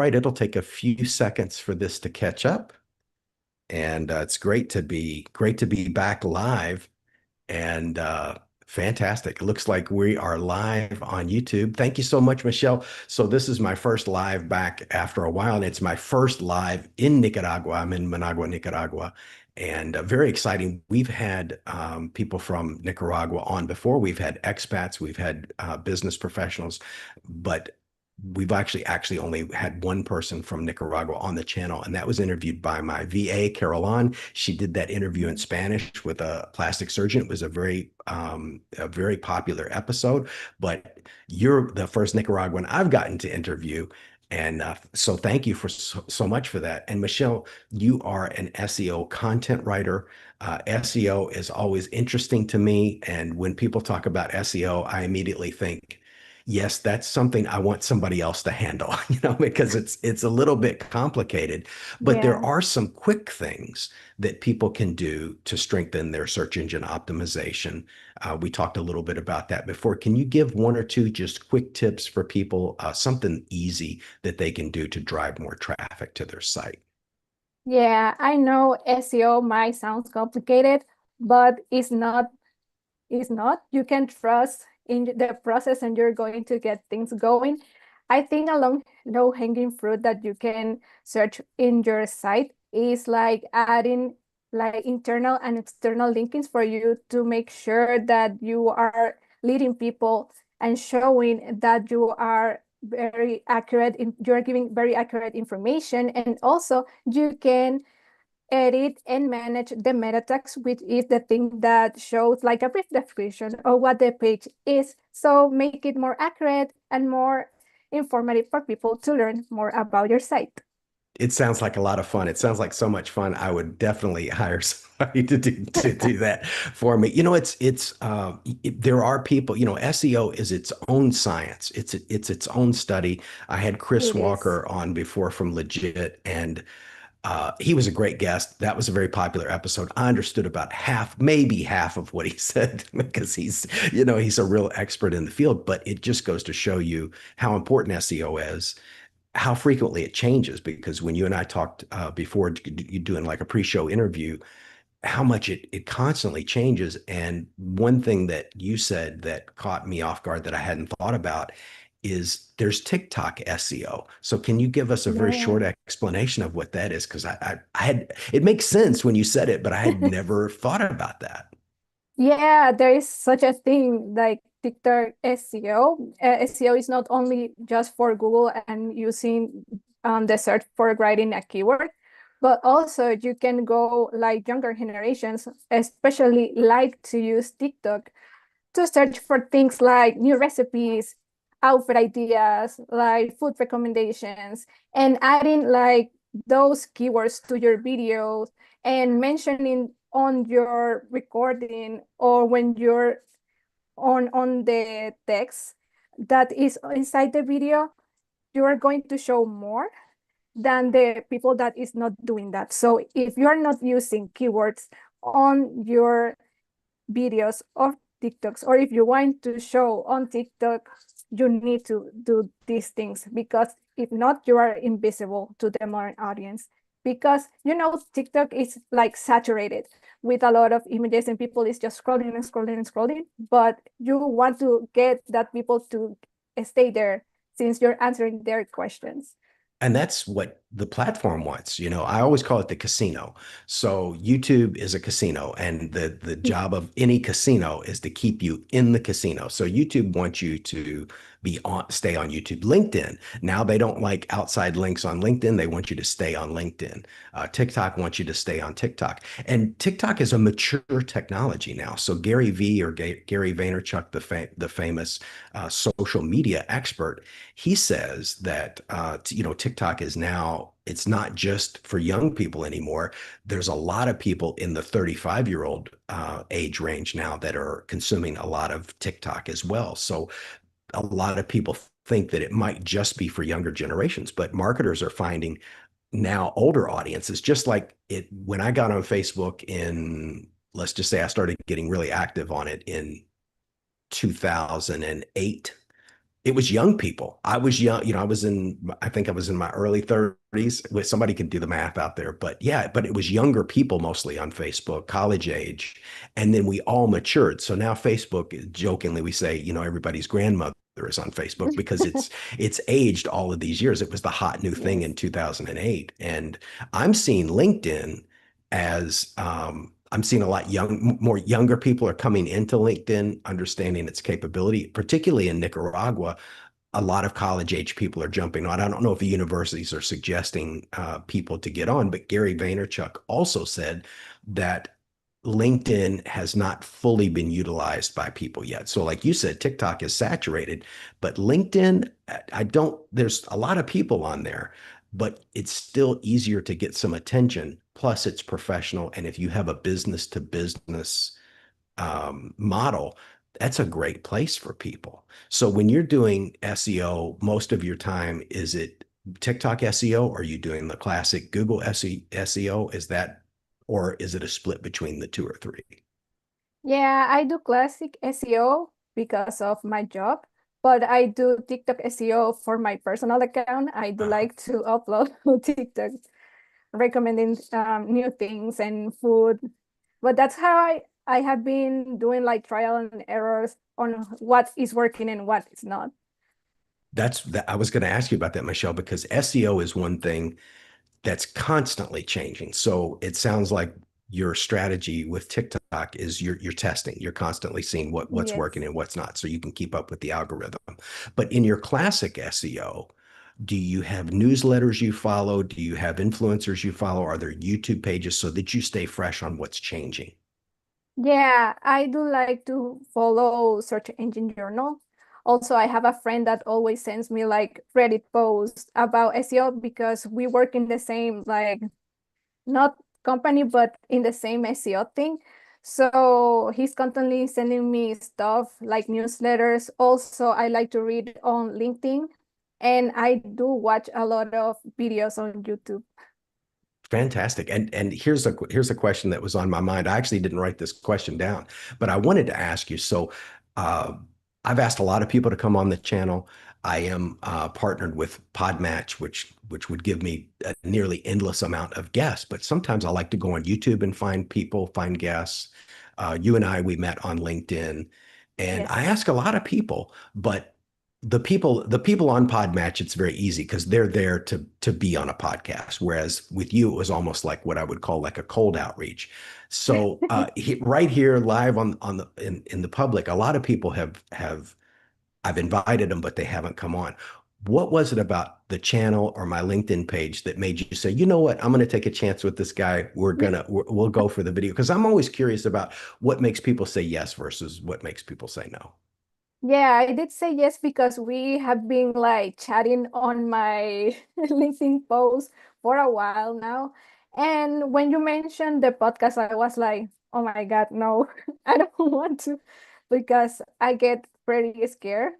right, it'll take a few seconds for this to catch up, and it's great to be back live and fantastic. It looks like we are live on YouTube. Thank you so much, Michelle. So this is my first live back after a while, and it's my first live in Nicaragua. I'm in Managua, Nicaragua, and very exciting. We've had people from Nicaragua on before. We've had expats, we've had business professionals, but we've actually only had one person from Nicaragua on the channel, and that was interviewed by my VA, Caroline. She did that interview in Spanish with a plastic surgeon. It was a very popular episode, but you're the first Nicaraguan I've gotten to interview. And so thank you for so much for that. And Michelle, you are an SEO content writer. SEO is always interesting to me. And when people talk about SEO, I immediately think, yes, that's something I want somebody else to handle, because it's a little bit complicated, but there Yeah. are some quick things that people can do to strengthen their search engine optimization. We talked a little bit about that before. Can you give one or two just quick tips for people, something easy that they can do to drive more traffic to their site? Yeah, I know SEO might sound complicated, but it's not. You can trust in the process and you're going to get things going. I think a long low-hanging fruit that you can search in your site is like adding like internal and external linkings for you to make sure that you are leading people and showing that you are very accurate in you're giving very accurate information. And also you can edit and manage the meta text, which is the thing that shows like a brief description of what the page is. So make it more accurate and more informative for people to learn more about your site. It sounds like a lot of fun. It sounds like so much fun. I would definitely hire somebody to do that for me. There are people, SEO is its own science. It's its own study. I had Chris It is. Walker on before from Legit, and he was a great guest. That was a very popular episode. I understood about half, maybe half of what he said because he's a real expert in the field, but it just goes to show you how important SEO is, how frequently it changes, because when you and I talked before you doing like a pre-show interview, how much it constantly changes. And one thing that you said that caught me off guard that I hadn't thought about is there's TikTok SEO. So can you give us a very short Yeah. explanation of what that is? Because I had, it makes sense when you said it, but I had never thought about that. Yeah, there is such a thing like TikTok SEO. SEO is not only just for Google and using the search for writing a keyword, but also you can go like younger generations, especially like to use TikTok to search for things like new recipes, outfit ideas, like food recommendations, and adding like those keywords to your videos and mentioning on your recording or when you're on the text that is inside the video, you are going to show more than the people that is not doing that. So if you're not using keywords on your videos or TikToks, or if you want to show on TikTok, you need to do these things because if not, you are invisible to the modern audience. Because TikTok is like saturated with a lot of images and people is just scrolling and scrolling and scrolling. But you want to get that people to stay there since you're answering their questions. And that's what the platform wants. I always call it the casino. So YouTube is a casino, and the job of any casino is to keep you in the casino. So YouTube wants you to stay on YouTube. LinkedIn, now they don't like outside links on LinkedIn. They want you to stay on LinkedIn. TikTok wants you to stay on TikTok. And TikTok is a mature technology now. So Gary V, or Gary Vaynerchuk, the famous social media expert, he says that TikTok is now, it's not just for young people anymore. There's a lot of people in the 35-year-old age range now that are consuming a lot of TikTok as well. So a lot of people think that it might just be for younger generations, but marketers are finding now older audiences, just like it when I got on Facebook in, let's just say I started getting really active on it in 2008. It was young people. I was young, I was I think I was in my early 30s. With somebody can do the math out there, but yeah, but it was younger people mostly on Facebook, college age. And then we all matured. So now Facebook, jokingly, we say, everybody's grandmother is on Facebook because it's aged all of these years. It was the hot new thing Yes. in 2008. And I'm seeing LinkedIn as I'm seeing a lot more younger people are coming into LinkedIn, understanding its capability, particularly in Nicaragua. A lot of college age people are jumping on. I don't know if the universities are suggesting people to get on, but Gary Vaynerchuk also said that LinkedIn has not fully been utilized by people yet. So, like you said, TikTok is saturated, but LinkedIn, there's a lot of people on there, but it's still easier to get some attention. Plus, it's professional. And if you have a business to business model, that's a great place for people. So when you're doing SEO, most of your time, is it TikTok SEO? Or are you doing the classic Google SEO? Is that, or is it a split between the two or three? Yeah, I do classic SEO because of my job, but I do TikTok SEO for my personal account. I do Uh, like to upload TikTok recommending new things and food. But that's how I have been doing like trial and errors on what is working and what is not. that's that. I was going to ask you about that, Michelle, because SEO is one thing that's constantly changing. So it sounds like your strategy with TikTok is you're testing. You're constantly seeing what's working Yes. and what's not, so you can keep up with the algorithm. But in your classic SEO, do you have newsletters you follow? Do you have influencers you follow? Are there YouTube pages so that you stay fresh on what's changing? Yeah, I do like to follow Search Engine Journal. Also, I have a friend that always sends me like Reddit posts about SEO because we work in the same like not company but in the same SEO thing. So he's constantly sending me stuff like newsletters. Also, I like to read on LinkedIn and I do watch a lot of videos on YouTube. Fantastic. And here's a question that was on my mind. I actually didn't write this question down, but I wanted to ask you. So uh, I've asked a lot of people to come on the channel. I am partnered with Podmatch, which would give me a nearly endless amount of guests. But sometimes I like to go on YouTube and find people, find guests. You and I, we met on LinkedIn, and I Yes. ask a lot of people, but the people on Podmatch, it's very easy because they're there to be on a podcast. Whereas with you, it was almost like what I would call like a cold outreach. So right here, live on the in the public, a lot of people have I've invited them, but they haven't come on. What was it about the channel or my LinkedIn page that made you say, you know what, I'm going to take a chance with this guy. We'll go for the video? Because I'm always curious about what makes people say yes versus what makes people say no. Yeah, I did say yes because we have been like chatting on my LinkedIn post for a while now. And when you mentioned the podcast, I was like, oh my God, no, I don't want to because I get pretty scared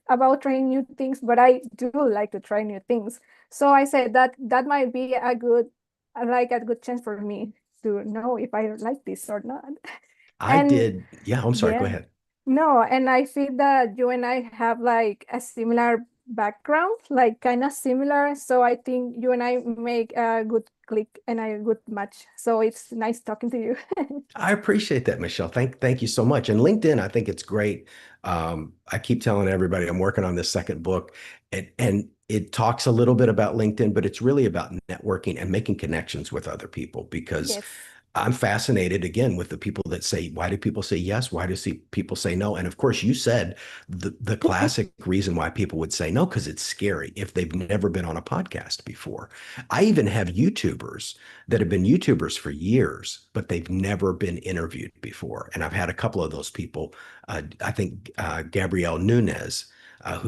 about trying new things, but I do like to try new things. So I said that that might be a good chance for me to know if I like this or not. I And did. Yeah, I'm sorry. Go yeah. ahead. No, and I feel that you and I have like a similar background, like kind of similar. So I think you and I make a good click and a good match. So it's nice talking to you. I appreciate that, Michelle. Thank you so much. And LinkedIn, I think it's great. I keep telling everybody I'm working on this second book, and it talks a little bit about LinkedIn, but it's really about networking and making connections with other people because Yes. I'm fascinated again with the people that say, why do people say yes? Why do people say no? And of course, you said the classic reason why people would say no, because it's scary if they've never been on a podcast before. I even have YouTubers that have been YouTubers for years, but they've never been interviewed before. And I've had a couple of those people. I think Gabrielle Nunez,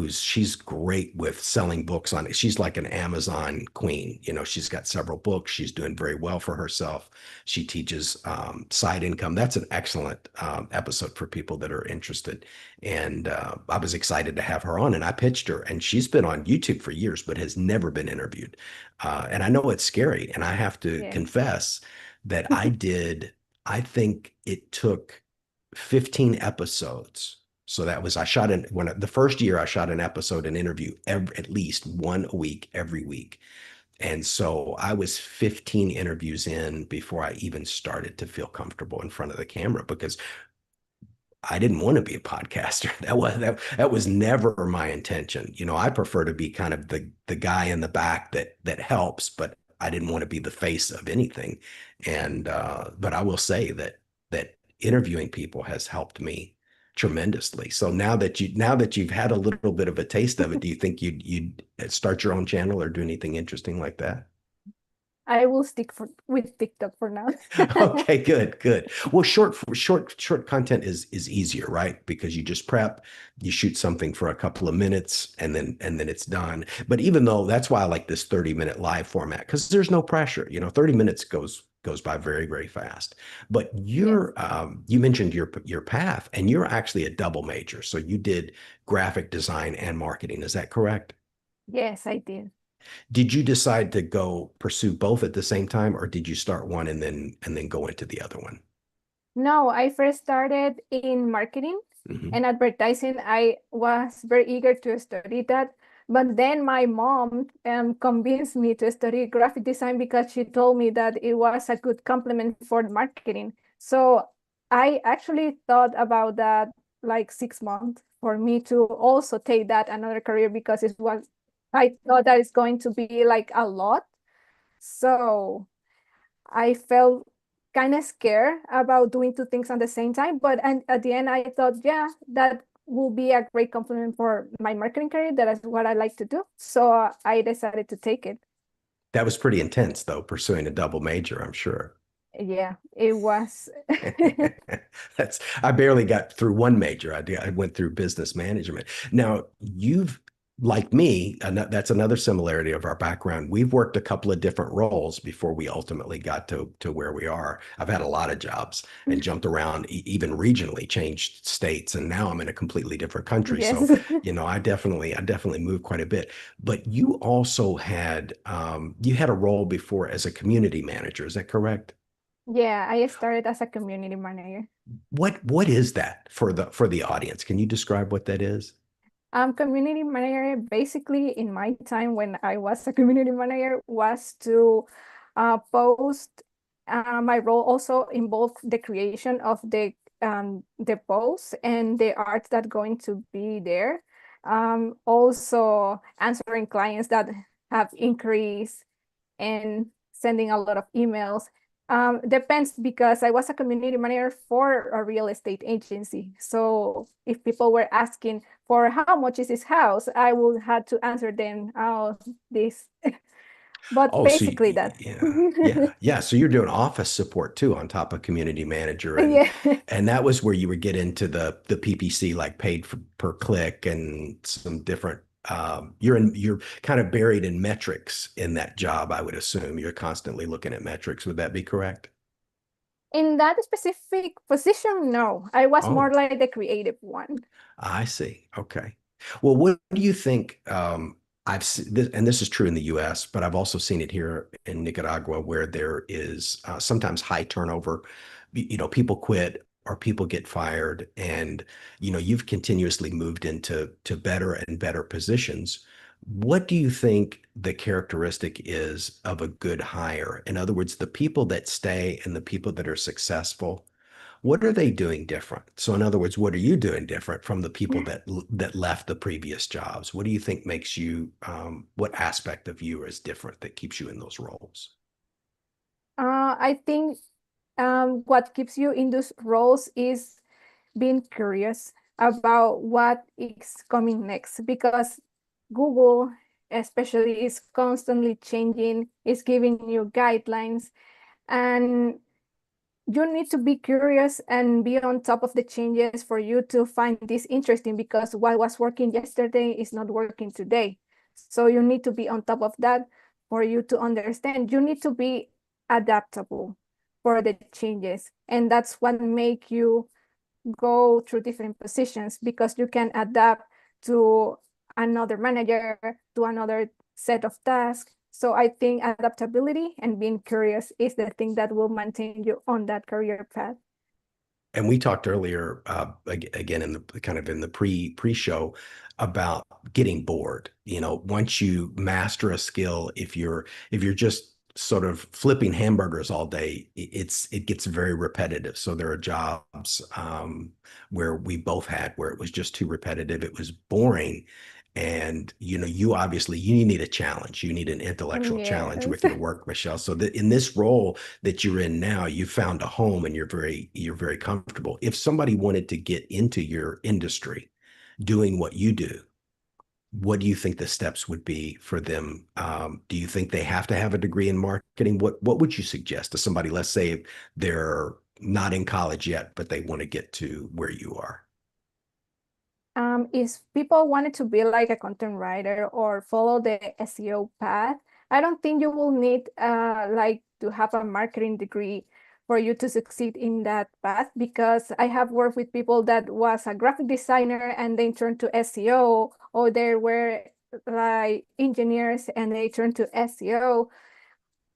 she's great with selling books on it. She's like an Amazon queen. She's got several books. She's doing very well for herself. She teaches side income. That's an excellent episode for people that are interested. And I was excited to have her on, and I pitched her. And she's been on YouTube for years, but has never been interviewed. And I know it's scary. And I have to Yeah. confess that I think it took 15 episodes So that was I shot in when the first year I shot an episode, an interview at least one a week every week. And so I was 15 interviews in before I even started to feel comfortable in front of the camera because I didn't want to be a podcaster. That was never my intention. I prefer to be kind of the guy in the back that helps, but I didn't want to be the face of anything. And but I will say that interviewing people has helped me tremendously. So now that you've had a little bit of a taste of it, do you think you'd start your own channel or do anything interesting like that? I will stick with TikTok for now. Okay, good, good. Well, short content is easier, right? Because you just prep, you shoot something for a couple of minutes, and then it's done. But even though that's why I like this 30-minute live format, because there's no pressure. 30 minutes goes by very, very fast. But Yes, you mentioned your path, and you're actually a double major. So you did graphic design and marketing. Is that correct? yes, I did. Did you decide to go pursue both at the same time, or did you start one and then go into the other one? No, I first started in marketing Hmm. and advertising. I was very eager to study that. But then my mom convinced me to study graphic design because she told me that it was a good complement for marketing. So I actually thought about that like 6 months for me to also take that another career because I thought that it's going to be like a lot. So I felt kind of scared about doing two things at the same time. But and at the end, I thought, yeah, that will be a great compliment for my marketing career. That is what I like to do. So I decided to take it. That was pretty intense, though, pursuing a double major, I'm sure. Yeah, it was. I barely got through one major. I went through business management. Now, like me, and that's another similarity of our background. We've worked a couple of different roles before we ultimately got to where we are. I've had a lot of jobs and jumped around, even regionally, changed states, and now I'm in a completely different country. Yes. So, I definitely moved quite a bit. But you had a role before as a community manager. Is that correct? Yeah, I started as a community manager. What is that for the audience? Can you describe what that is? Community manager, basically in my time when I was a community manager, was to post. My role also involved the creation of the posts and the art that going to be there. Also answering clients that have increased and sending a lot of emails. Depends because I was a community manager for a real estate agency. So if people were asking for how much is this house, I would have to answer them, oh, this. But Oh, so basically that. yeah, yeah, yeah. So you're doing office support too on top of community manager, and Yeah. and that was where you would get into the PPC, like paid per click, and some different. You're kind of buried in metrics in that job, I would assume. You're constantly looking at metrics. Would that be correct? In that specific position, no, I was more Oh, like the creative one. I see. Okay. Well, what do you think? I've seen this, and this is true in the U.S., but I've also seen it here in Nicaragua, where there is sometimes high turnover. People quit or people get fired, and you've continuously moved into better and better positions. What do you think the characteristic is of a good hire? In other words, the people that stay and the people that are successful, what are they doing different? So in other words, what are you doing different from the people that left the previous jobs? What do you think makes you, what aspect of you is different that keeps you in those roles? I think what keeps you in those roles is being curious about what is coming next because Google, especially, is constantly changing, is giving you guidelines, and you need to be curious and be on top of the changes for you to find this interesting because what was working yesterday is not working today. So you need to be on top of that for you to understand. You need to be adaptable for the changes. And that's what make you go through different positions because you can adapt to another manager, to another set of tasks. So I think adaptability and being curious is the thing that will maintain you on that career path. And we talked earlier, again in the kind of in the pre-show about getting bored. You know, once you master a skill, if you're just sort of flipping hamburgers all day, it gets very repetitive. So there are jobs where we both had where it was just too repetitive. It was boring. And you know, you obviously you need a challenge. You need an intellectual challenge Yes. with your work, Michelle. So that in this role that you're in now, you found a home and you're very comfortable. If somebody wanted to get into your industry doing what you do, what do you think the steps would be for them? Do you think they have to have a degree in marketing? What would you suggest to somebody, let's say they're not in college yet, but they want to get to where you are? If people wanted to be like a content writer or follow the SEO path, I don't think you will need like to have a marketing degree for you to succeed in that path, because I have worked with people that was a graphic designer and they turned to SEO, or they were like engineers and they turned to SEO.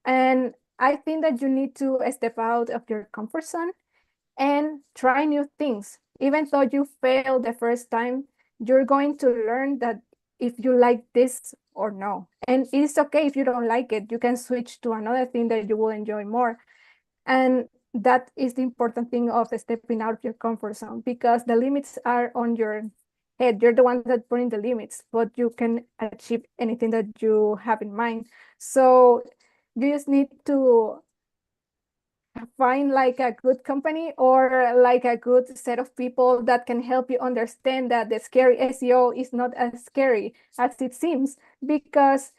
And I think that you need to step out of your comfort zone and try new things. Even though you fail the first time, you're going to learn that if you like this or no. And it's okay if you don't like it. You can switch to another thing that you will enjoy more. And that is the important thing of stepping out of your comfort zone, because the limits are on your head. You're the one that putting the limits, but you can achieve anything that you have in mind. So you just need to find like a good company or like a good set of people that can help you understand that the scary SEO is not as scary as it seems, because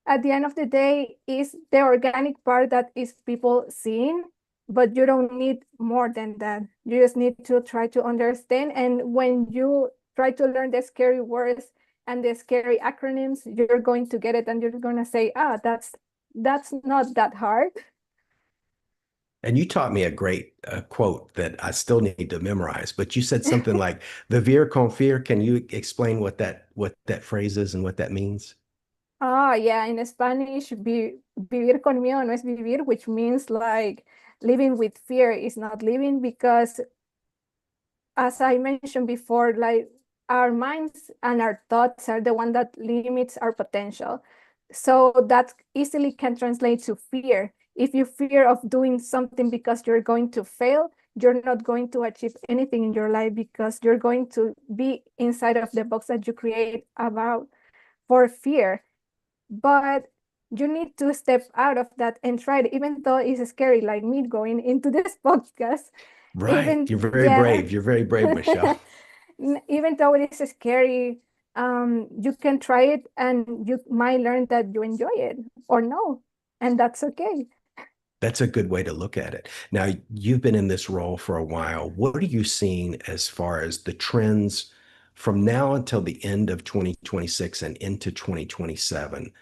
at the end of the day is the organic part that is people seeing, but you don't need more than that. You just need to try to understand, and when you try to learn the scary words and the scary acronyms, you're going to get it and you're going to say, ah, that's not that hard. And you taught me a great quote that I still need to memorize, but you said something like "vivir con fear." Can you explain what that phrase is and what that means? Ah, yeah, in Spanish, vivir con miedo no es vivir, which means like living with fear is not living, because as I mentioned before, like our minds and our thoughts are the one that limits our potential. So that easily can translate to fear. If you fear of doing something because you're going to fail, you're not going to achieve anything in your life, because you're going to be inside of the box that you create about for fear. But you need to step out of that and try it, even though it's scary, like me going into this podcast. Right. Even, You're very yeah, brave. You're very brave, Michelle. even though it is scary, you can try it and you might learn that you enjoy it or no, and that's okay. That's a good way to look at it. Now, you've been in this role for a while. What are you seeing as far as the trends from now until the end of 2026 and into 2027?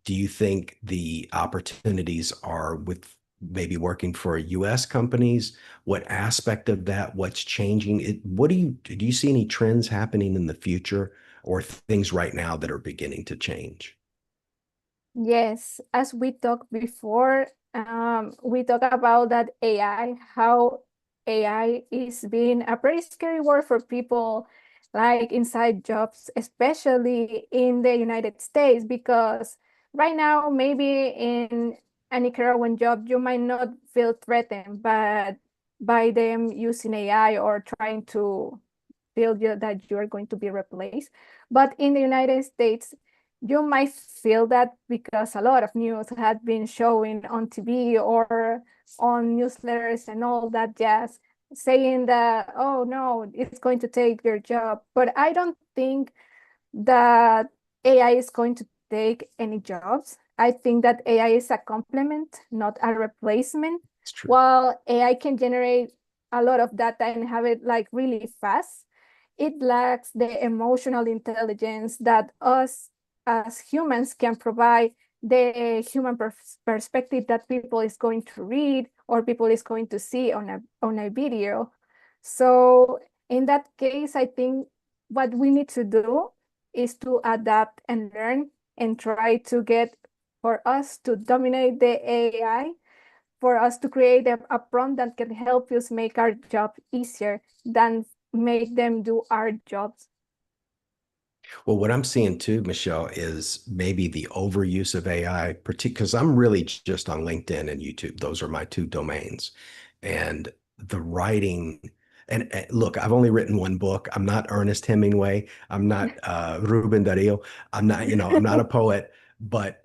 Do you think the opportunities are with maybe working for US companies? What aspect of that? What's changing? What do you see any trends happening in the future or things right now that are beginning to change? Yes, as we talked before, we talk about that AI, how AI is being a pretty scary word for people like inside jobs, especially in the United States, because right now, maybe in a Nicaraguan job, you might not feel threatened, but by them using AI or trying to feel that you are going to be replaced. But in the United States, you might feel that because a lot of news had been showing on TV or on newsletters and all that jazz, saying that, oh no, it's going to take your job. But I don't think that AI is going to take any jobs. I think that AI is a complement, not a replacement. It's true. While AI can generate a lot of data and have it like really fast, it lacks the emotional intelligence that us as humans can provide, the human perspective that people is going to read or people is going to see on a video. So in that case, I think what we need to do is to adapt and learn and try to get for us to dominate the AI for us to create a prompt that can help us make our job easier than make them do our jobs. Well, what I'm seeing too, Michelle, is maybe the overuse of AI, because I'm really just on LinkedIn and YouTube. Those are my two domains. And the writing, and look, I've only written one book. I'm not Ernest Hemingway. I'm not Ruben Dario. I'm not, I'm not a poet, but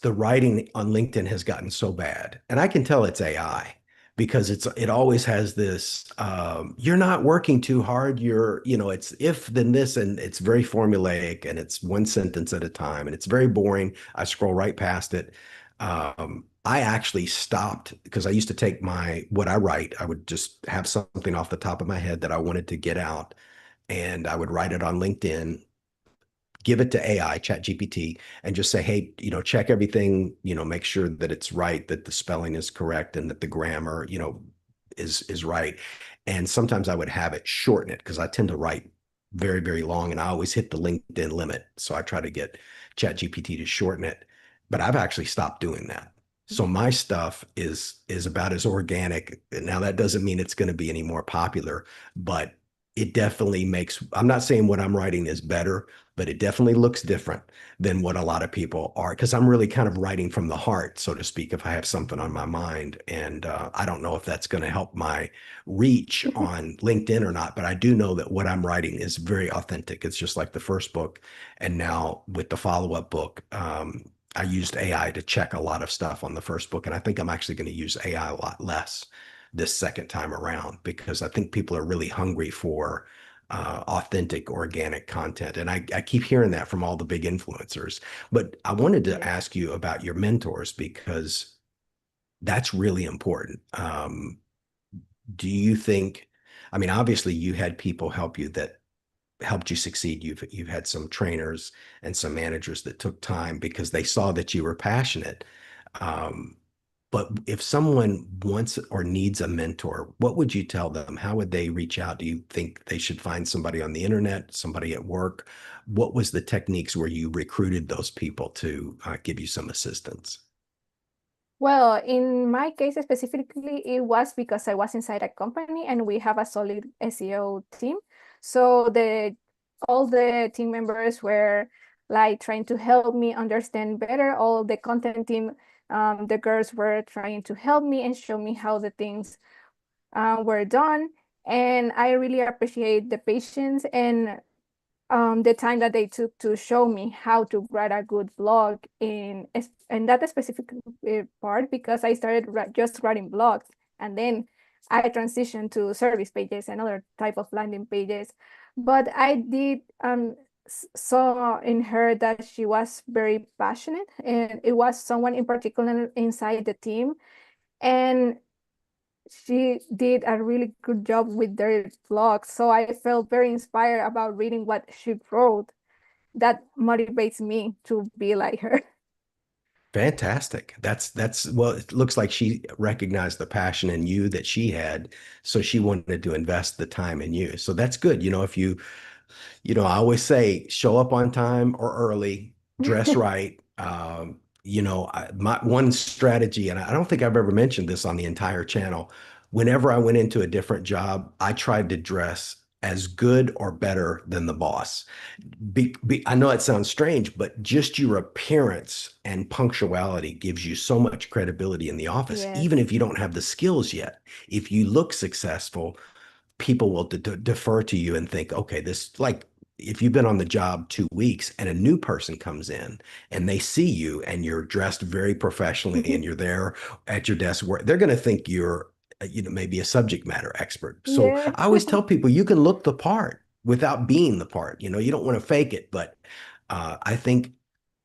the writing on LinkedIn has gotten so bad, and I can tell it's AI because it always has this you're not working too hard. It's if then this, and it's very formulaic, and it's one sentence at a time, and it's very boring. I scroll right past it. I actually stopped because I used to take what I write. I would just have something off the top of my head that I wanted to get out, and I would write it on LinkedIn, give it to AI, Chat GPT, and just say, hey, check everything, make sure that it's right, that the spelling is correct, and that the grammar, is right. And sometimes I would have it shorten it because I tend to write very, very long, and I always hit the LinkedIn limit. So I try to get Chat GPT to shorten it. But I've actually stopped doing that. So my stuff is about as organic. Now that doesn't mean it's going to be any more popular, but it definitely makes, I'm not saying what I'm writing is better, but it definitely looks different than what a lot of people are, because I'm really kind of writing from the heart, so to speak, if I have something on my mind. And I don't know if that's going to help my reach on LinkedIn or not, but I do know that what I'm writing is very authentic. It's just like the first book. And now with the follow-up book, I used AI to check a lot of stuff on the first book. And I think I'm actually going to use AI a lot less this second time around, because I think people are really hungry for authentic, organic content. And I keep hearing that from all the big influencers. But I wanted to Yes. ask you about your mentors, because that's really important. Do you think, I mean, obviously you had people help you that helped you succeed. You've had some trainers and some managers that took time because they saw that you were passionate. Um, but if someone wants or needs a mentor, what would you tell them? How would they reach out? Do you think they should find somebody on the internet, somebody at work? What was the techniques where you recruited those people to give you some assistance? Well, in my case specifically, it was because I was inside a company and we have a solid SEO team. So all the team members were like trying to help me understand better. All the content team, the girls were trying to help me and show me how the things were done. And I really appreciate the patience and the time that they took to show me how to write a good blog in that specific part, because I started just writing blogs, and then I transitioned to service pages and other type of landing pages. But I did saw in her that she was very passionate, and it was someone in particular inside the team, and she did a really good job with their blog. So I felt very inspired about reading what she wrote. That motivates me to be like her. Fantastic. That's well, it looks like she recognized the passion in you that she had, so she wanted to invest the time in you. So that's good. If I always say show up on time or early, dress right. My one strategy, and I don't think I've ever mentioned this on the entire channel. Whenever I went into a different job, I tried to dress as good or better than the boss. I know it sounds strange, but just your appearance and punctuality gives you so much credibility in the office, even Yes. if you don't have the skills yet. If you look successful, people will defer to you and think, okay, this, like, if you've been on the job 2 weeks and a new person comes in and they see you and you're dressed very professionally and you're there at your desk work, they're going to think you're, maybe a subject matter expert. So Yeah. I always tell people you can look the part without being the part. You don't want to fake it, but I think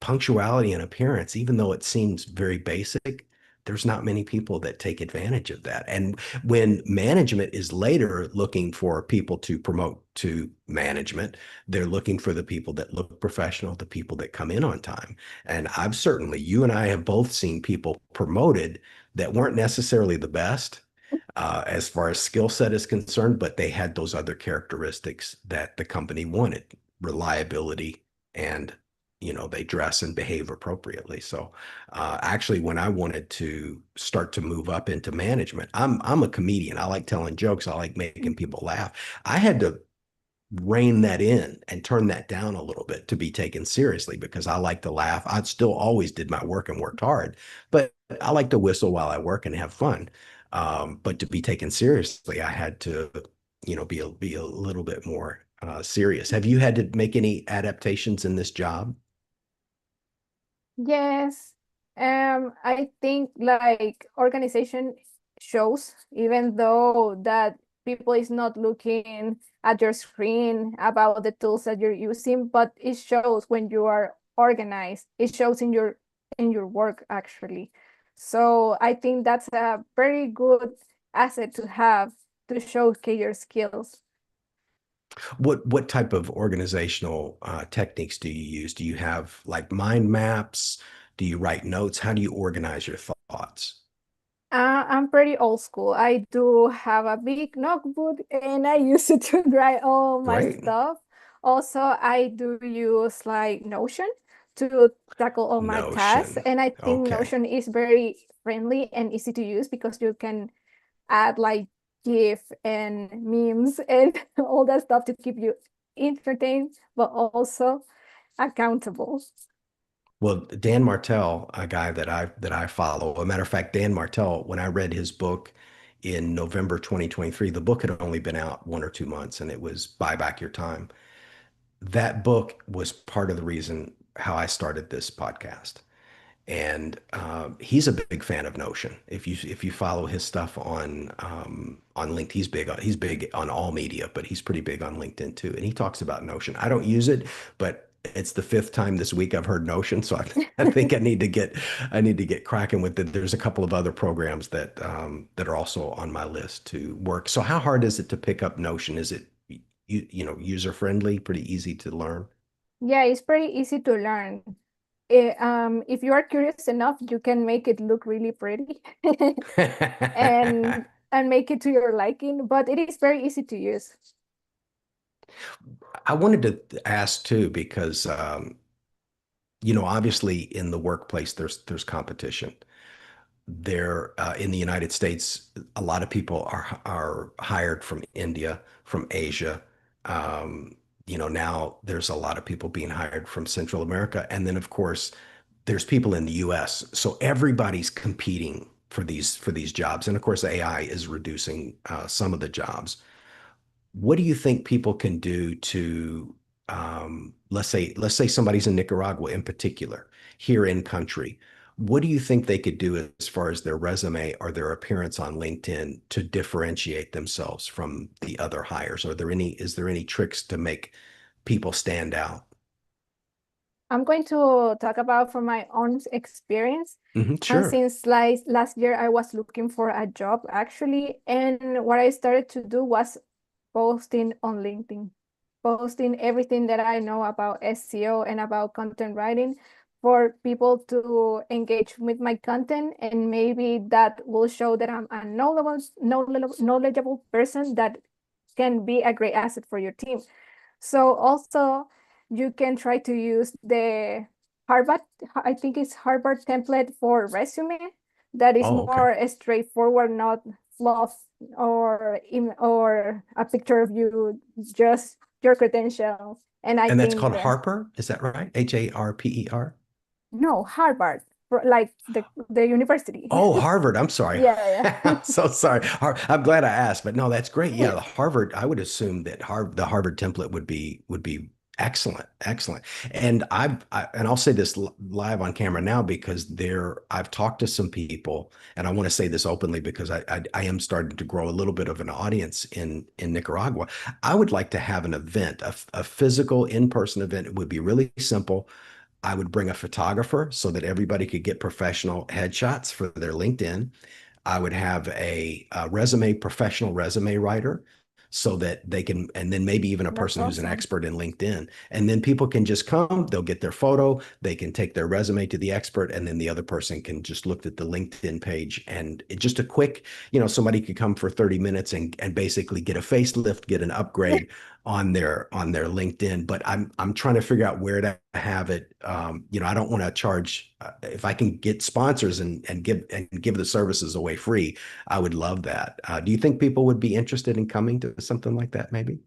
punctuality and appearance, even though it seems very basic, there's not many people that take advantage of that. And when management is later looking for people to promote to management, they're looking for the people that look professional, the people that come in on time. And you and I have both seen people promoted that weren't necessarily the best as far as skill set is concerned, but they had those other characteristics that the company wanted: reliability and they dress and behave appropriately. So actually, when I wanted to start to move up into management, I'm a comedian. I like telling jokes. I like making people laugh. I had to rein that in and turn that down a little bit to be taken seriously because I like to laugh. I still always did my work and worked hard, but I like to whistle while I work and have fun. But to be taken seriously, I had to, be a little bit more serious. Have you had to make any adaptations in this job? Yes, I think like organization shows, even though that people is not looking at your screen about the tools that you're using, but it shows when you are organized. It shows in your work actually. So I think that's a very good asset to have to showcase your skills. What type of organizational techniques do you use? Do you have like mind maps? Do you write notes? How do you organize your thoughts? I'm pretty old school. I do have a big notebook and I use it to write all my Great. stuff. Also, I do use like Notion to tackle all my tasks. Notion. And I think Okay. Notion is very friendly and easy to use because you can add like GIF and memes and all that stuff to keep you entertained, but also accountable. Well, Dan Martell, a guy that I follow. A matter of fact, Dan Martell, when I read his book in November 2023, the book had only been out 1 or 2 months, and it was Buy Back Your Time. That book was part of the reason how I started this podcast. And he's a big fan of Notion. If you follow his stuff on LinkedIn, he's big on all media, but he's pretty big on LinkedIn too. And he talks about Notion. I don't use it, but it's the fifth time this week I've heard Notion, so I think I need to get cracking with it. There's a couple of other programs that are also on my list to work. So how hard is it to pick up Notion? Is it user friendly, pretty easy to learn? Yeah, it's pretty easy to learn. If you are curious enough, you can make it look really pretty and make it to your liking, but it is very easy to use. I wanted to ask too, because obviously in the workplace there's competition. There in the United States, a lot of people are hired from India, from Asia. Now there's a lot of people being hired from Central America, and then of course there's people in the US. So everybody's competing for these jobs, and of course AI is reducing some of the jobs. What do you think people can do to, let's say somebody's in Nicaragua in particular, here in country. What do you think they could do as far as their resume or their appearance on LinkedIn to differentiate themselves from the other hires? Is there any tricks to make people stand out? I'm going to talk about from my own experience. And Sure. since like last year, I was looking for a job actually, and what I started to do was posting on LinkedIn, posting everything that I know about SEO and about content writing for people to engage with my content, and maybe that will show that I'm a knowledgeable person that can be a great asset for your team. So also you can try to use the Harvard, I think it's Harvard template for resume that is Oh, okay. more straightforward, not fluff or a picture of you, just your credentials. And I And that's think called that Harper, is that right? Harper? no, Harvard, like the university. Oh, Harvard. I'm sorry. Yeah, yeah. I'm so sorry. I'm glad I asked, but no, that's great. Yeah, the Harvard, I would assume that the Harvard template would be excellent, excellent. And I'll say this live on camera now because I've talked to some people, and I want to say this openly because I am starting to grow a little bit of an audience in Nicaragua. I would like to have an event, a physical in-person event. It would be really simple. I would bring a photographer so that everybody could get professional headshots for their LinkedIn. I would have a professional resume writer so that they can, and then maybe even a That's person who's an awesome. expert in LinkedIn. And then people can just come, they'll get their photo, they can take their resume to the expert, and then the other person can just look at the LinkedIn page. And just a quick, somebody could come for 30 minutes and basically get a facelift, get an upgrade on their LinkedIn, but I'm trying to figure out where to have it. I don't want to charge if I can get sponsors and give the services away free. I would love that. Do you think people would be interested in coming to something like that, maybe?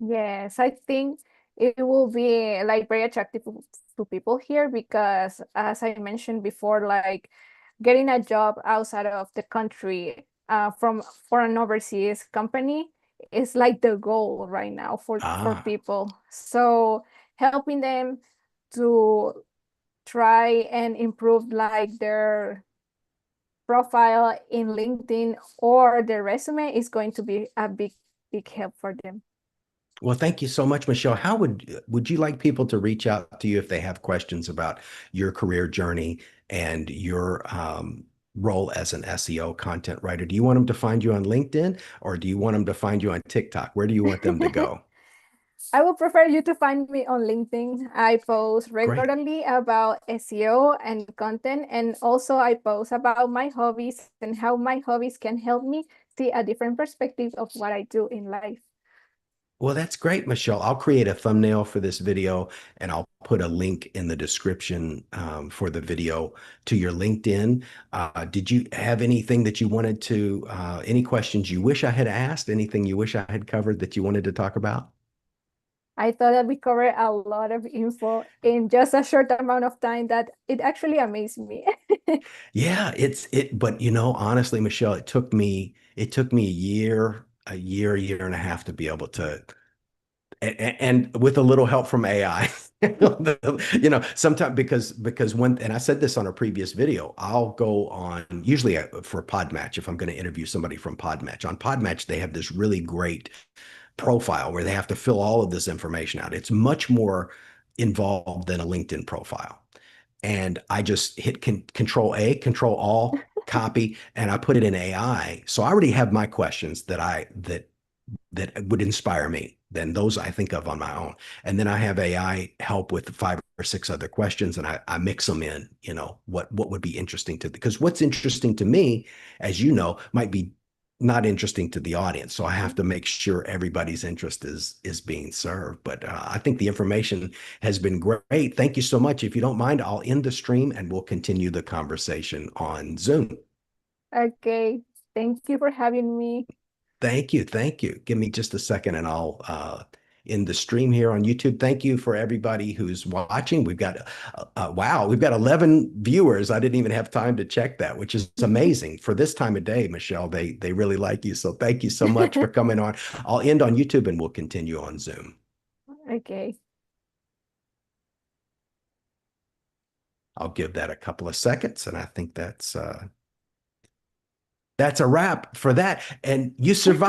Yes, I think it will be like very attractive to people here because, as I mentioned before, like getting a job outside of the country from for an overseas company is like the goal right now for Ah. people. So helping them to try and improve like their profile in LinkedIn or their resume is going to be a big help for them. Well, thank you so much, Michelle. How would you like people to reach out to you if they have questions about your career journey and your role as an SEO content writer? Do you want them to find you on LinkedIn or do you want them to find you on TikTok? Where do you want them to go? I would prefer you to find me on LinkedIn. I post Great. regularly about SEO and content, and also I post about my hobbies and how my hobbies can help me see a different perspective of what I do in life. Well, that's great, Michelle. I'll create a thumbnail for this video and I'll put a link in the description for the video to your LinkedIn. Did you have anything that you wanted to, any questions you wish I had asked, anything you wish I had covered that you wanted to talk about? I thought that we covered a lot of info in just a short amount of time that it actually amazed me. Yeah, but honestly, Michelle, it took me a year and a half to be able to and with a little help from AI. Sometimes because when and I said this on a previous video, I'll go on usually for Podmatch if I'm going to interview somebody from Podmatch. On Podmatch, they have this really great profile where they have to fill all of this information out. It's much more involved than a LinkedIn profile. And I just hit Control A, Control All, copy, and I put it in AI. So I already have my questions that would inspire me. Then those I think of on my own. And then I have AI help with five or six other questions and I mix them in, what would be interesting to, because what's interesting to me, as you know, might be not interesting to the audience. So I have to make sure everybody's interest is being served. But I think the information has been great. Thank you so much. If you don't mind, I'll end the stream and we'll continue the conversation on Zoom. Okay, thank you for having me. Thank you. Thank you. Give me just a second and I'll end the stream here on YouTube. Thank you for everybody who's watching. Wow, we've got 11 viewers. I didn't even have time to check that, which is amazing. For this time of day, Michelle, they really like you. So thank you so much for coming on. I'll end on YouTube and we'll continue on Zoom. Okay. I'll give that a couple of seconds and I think that's a wrap for that. And you survived.